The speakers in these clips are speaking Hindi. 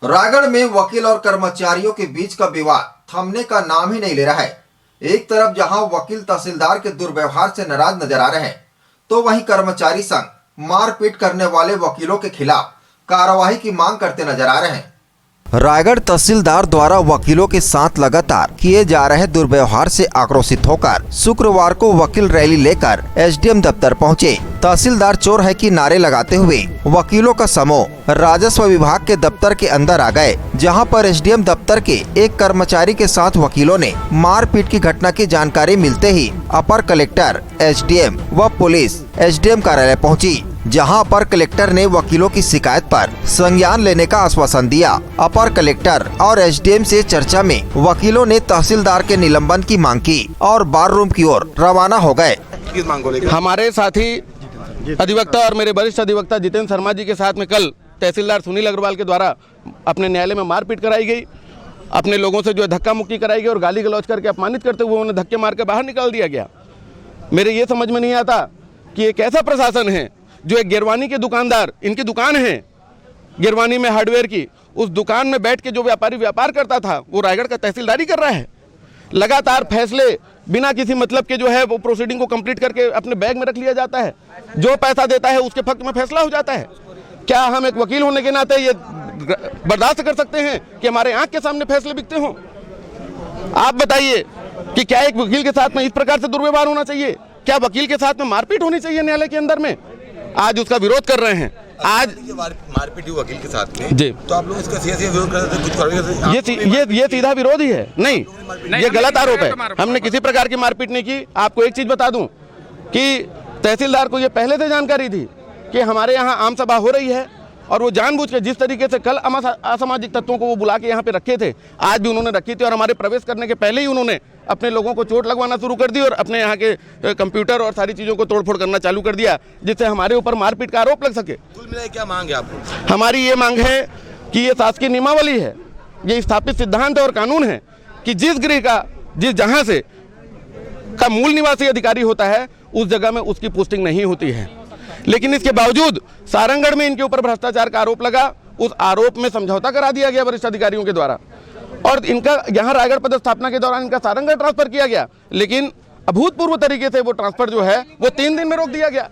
रायगढ़ में वकील और कर्मचारियों के बीच का विवाद थमने का नाम ही नहीं ले रहा है। एक तरफ जहां वकील तहसीलदार के दुर्व्यवहार से नाराज नजर आ रहे हैं, तो वहीं कर्मचारी संघ मारपीट करने वाले वकीलों के खिलाफ कार्रवाई की मांग करते नजर आ रहे हैं। रायगढ़ तहसीलदार द्वारा वकीलों के साथ लगातार किए जा रहे दुर्व्यवहार से आक्रोशित होकर शुक्रवार को वकील रैली लेकर एसडीएम दफ्तर पहुंचे। तहसीलदार चोर है कि नारे लगाते हुए वकीलों का समूह राजस्व विभाग के दफ्तर के अंदर आ गए, जहां पर एसडीएम दफ्तर के एक कर्मचारी के साथ वकीलों ने मारपीट की घटना की जानकारी मिलते ही अपर कलेक्टर, एसडीएम व पुलिस एसडीएम कार्यालय पहुंची, जहां अपर कलेक्टर ने वकीलों की शिकायत पर संज्ञान लेने का आश्वासन दिया। अपर कलेक्टर और एसडीएम से चर्चा में वकीलों ने तहसीलदार के निलंबन की मांग की और बार रूम की ओर रवाना हो गए। किस मांग को लेकर? हमारे साथी अधिवक्ता और मेरे वरिष्ठ अधिवक्ता जितेंद्र शर्मा जी के साथ में कल तहसीलदार सुनील अग्रवाल के द्वारा अपने न्यायालय में मारपीट कराई गई। अपने लोगों से जो है धक्का मुक्की कराई गई और गाली गलौज करके अपमानित करते हुए उन्हें धक्के मार के बाहर निकाल दिया गया। मेरे ये समझ में नहीं आता कि एक ऐसा प्रशासन है जो एक गिरवानी के दुकानदार, इनकी दुकान है गिरवानी में हार्डवेयर की, उस दुकान में बैठ के जो व्यापारी व्यापार करता था वो रायगढ़ का तहसीलदारी कर रहा है। लगातार फैसले बिना किसी मतलब के जो है वो प्रोसीडिंग को कंप्लीट करके अपने बैग में रख लिया जाता है। जो पैसा देता है उसके पक्ष में फैसला हो जाता है। क्या हम एक वकील होने के नाते ये बर्दाश्त कर सकते हैं कि हमारे आंख के सामने फैसले बिकते हों? आप बताइए कि क्या एक वकील के साथ में इस प्रकार से दुर्व्यवहार होना चाहिए? क्या वकील के साथ में मारपीट होनी चाहिए न्यायालय के अंदर में? आज उसका विरोध कर रहे हैं। आज मारपीट हुई वकील के साथ में जी, तो आप लोग इसका सियासी विरोध करते हैं, कुछ करोगे? ये सीधा विरोध ही है। नहीं, ये गलत आरोप है। हमने किसी प्रकार की मारपीट नहीं की। आपको एक चीज बता दूं कि तहसीलदार को ये पहले से जानकारी थी कि हमारे यहाँ आम सभा हो रही है और वो जानबूझ के जिस तरीके से कल असामाजिक तत्वों को वो बुला के यहाँ पे रखे थे, आज भी उन्होंने रखी थी और हमारे प्रवेश करने के पहले ही उन्होंने अपने लोगों को चोट लगवाना शुरू कर दी और अपने यहाँ के कंप्यूटर और सारी चीज़ों को तोड़फोड़ करना चालू कर दिया, जिससे हमारे ऊपर मारपीट का आरोप लग सके। कुल मिलाकर क्या मांग है आपको? हमारी ये मांग है कि ये शासकीय नियमावली है, ये स्थापित सिद्धांत और कानून है कि जिस गृह का, जिस जहाँ से का मूल निवासी अधिकारी होता है उस जगह में उसकी पोस्टिंग नहीं होती है। लेकिन इसके बावजूद सारंगढ़ में इनके ऊपर भ्रष्टाचार का आरोप लगा। उस आरोप में समझौता करा दिया गया वरिष्ठ अधिकारियों के द्वारा और इनका यहाँ रायगढ़ पदस्थापना के दौरान इनका सारंगढ़ ट्रांसफर किया गया। लेकिन अभूतपूर्व तरीके से वो ट्रांसफर जो है वो 3 दिन में रोक दिया गया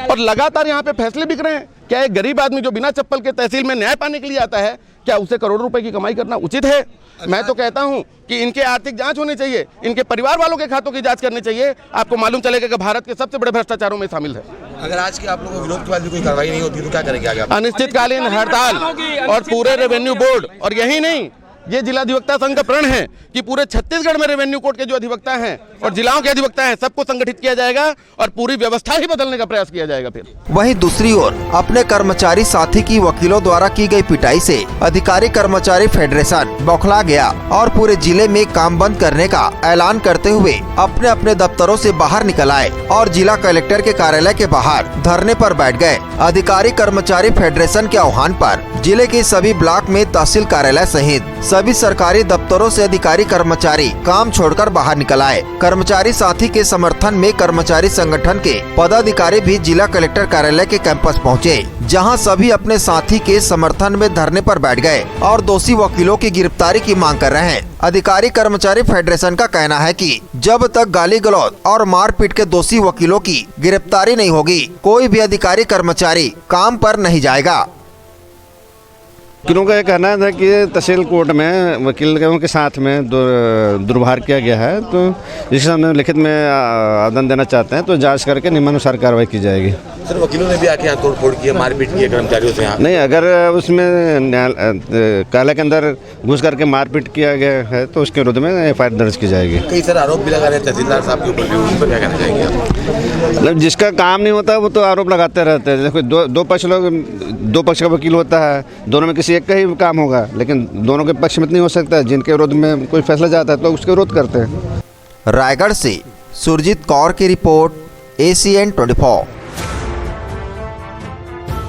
और लगातार यहाँ पे फैसले बिक रहे हैं। क्या एक गरीब आदमी जो बिना चप्पल के तहसील में न्याय पाने के लिए आता है, क्या उसे करोड़ों रुपए की कमाई करना उचित है? मैं तो कहता हूं कि इनके आर्थिक जांच होनी चाहिए, इनके परिवार वालों के खातों की जांच करनी चाहिए। आपको मालूम चलेगा कि भारत के सबसे बड़े भ्रष्टाचारों में शामिल है। अगर आज के आप लोगों को विरोध के बाद भी कोई कार्रवाई नहीं होती तो क्या करेंगे आगे? अनिश्चितकालीन हड़ताल और पूरे रेवेन्यू बोर्ड, और यही नहीं, ये जिला अधिवक्ता संघ का प्रण है कि पूरे छत्तीसगढ़ में रेवेन्यू कोर्ट के जो अधिवक्ता हैं और जिलाओं के अधिवक्ता हैं सबको संगठित किया जाएगा और पूरी व्यवस्था ही बदलने का प्रयास किया जाएगा। फिर वहीं दूसरी ओर अपने कर्मचारी साथी की वकीलों द्वारा की गई पिटाई से अधिकारी कर्मचारी फेडरेशन बौखला गया और पूरे जिले में काम बंद करने का ऐलान करते हुए अपने अपने दफ्तरों से बाहर निकल आए और जिला कलेक्टर के कार्यालय के बाहर धरने पर बैठ गए। अधिकारी कर्मचारी फेडरेशन के आह्वान पर जिले के सभी ब्लॉक में तहसील कार्यालय सहित सभी सरकारी दफ्तरों से अधिकारी कर्मचारी काम छोड़कर बाहर निकल आए। कर्मचारी साथी के समर्थन में कर्मचारी संगठन के पदाधिकारी भी जिला कलेक्टर कार्यालय के कैंपस पहुंचे, जहां सभी अपने साथी के समर्थन में धरने पर बैठ गए और दोषी वकीलों की गिरफ्तारी की मांग कर रहे हैं। अधिकारी कर्मचारी फेडरेशन का कहना है कि जब तक गाली गलौज और मारपीट के दोषी वकीलों की गिरफ्तारी नहीं होगी, कोई भी अधिकारी कर्मचारी काम पर नहीं जाएगा। वकीलों का यह कहना था कि तहसील कोर्ट में वकीलों के साथ में दुर्व्यवहार किया गया है, तो जिससे हम लिखित में आवेदन देना चाहते हैं, तो जांच करके नियमानुसार कार्रवाई की जाएगी। सर, वकीलों ने भी आके यहाँ तोड़फोड़ की, मारपीट की कर्मचारियों से यहाँ? नहीं, अगर उसमें कार्यालय के अंदर घुस करके मारपीट किया गया है तो उसके विरुद्ध में एफआईआर दर्ज की जाएगी। कई सारे आरोप भी लगा रहे हैं तहसीलदार साहब के ऊपर भी, उन पर क्या कहना चाहेंगे आप? मतलब जिसका काम नहीं होता वो तो आरोप लगाते रहते हैं। देखो, दो पक्ष का वकील होता है, दोनों में किसी एक का ही काम होगा, लेकिन दोनों के पक्ष में नहीं हो सकता। जिनके विरोध में कोई फैसला जाता है तो उसके विरोध करते हैं। रायगढ़ से सुरजीत कौर की रिपोर्ट, ACN 24।